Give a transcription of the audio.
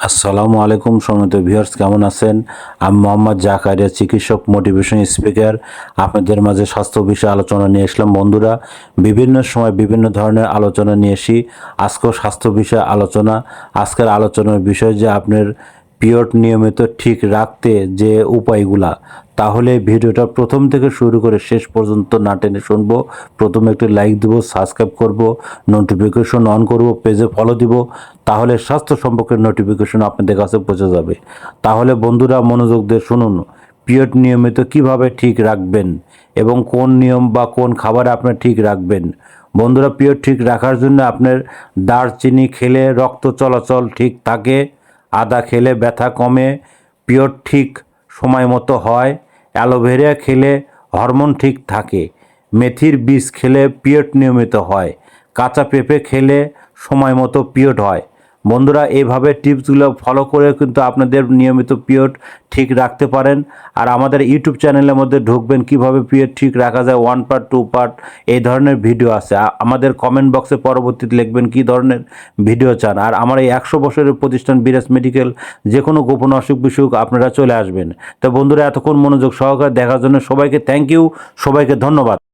আসসালামু আলাইকুম সম্মানিত ভিউয়ার্স, কেমন আছেন? আমি মোহাম্মদ জাকারিয়া, চিকিৎসক, মোটিভেশন স্পিকার। আপনাদের মাঝে স্বাস্থ্য বিষয়ে আলোচনা নিয়ে আসলাম। বন্ধুরা, বিভিন্ন সময় বিভিন্ন ধরনের আলোচনা নিয়ে আসি। আজকেও স্বাস্থ্য বিষয়ে আলোচনা। আজকের আলোচনার বিষয় যে আপনার পিরিয়ড নিয়মিত ঠিক রাখতে যে উপায়গুলা, তাহলে ভিডিওটা প্রথম থেকে শুরু করে শেষ পর্যন্ত না টেনে শুনবো। প্রথমে একটি লাইক দিব, সাবস্ক্রাইব করব, নোটিফিকেশন অন করব, পেজে ফলো দিব, তাহলে স্বাস্থ্য সম্পর্কের নোটিফিকেশন আপনাদের কাছে পৌঁছে যাবে। তাহলে বন্ধুরা মনোযোগ দিয়ে শুনুন, পিরিয়ড নিয়মিত কিভাবে ঠিক রাখবেন এবং কোন নিয়ম বা কোন খাবার আপনি ঠিক রাখবেন। বন্ধুরা, পিরিয়ড ঠিক রাখার জন্য আপনার দারচিনি খেলে রক্ত চলাচল ঠিক থাকে, আদা খেলে ব্যথা কমে, পিরিয়ড ঠিক সময় মতো হয়, অ্যালোভেরা খেলে হরমোন ঠিক থাকে, মেথির বীজ খেলে পিরিয়ড নিয়মিত হয়, কাঁচা পেঁপে খেলে সময় মতো পিরিয়ড হয়। বন্ধুরা, এইভাবে টিপসগুলো ফলো করে কিন্তু আপনাদের নিয়মিত পিরিয়ড ঠিক রাখতে পারেন। আর আমাদের ইউটিউব চ্যানেলের মধ্যে ঢুকবেন, কিভাবে পিরিয়ড ঠিক রাখা যায়, 1 পার্ট 2 পার্ট এই ধরনের ভিডিও আছে। আমাদের কমেন্ট বক্সে পরবর্তীতে লিখবেন কী ধরনের ভিডিও চান। আর আমার এই 100 বছরের প্রতিষ্ঠান বিরাজ মেডিকেল, যে কোনো গোপন অসুখ বিসুখ আপনারা চলে আসবেন। তো বন্ধুরা, এতক্ষণ মনোযোগ সহকারে দেখার জন্য সবাইকে থ্যাংক ইউ, সবাইকে ধন্যবাদ।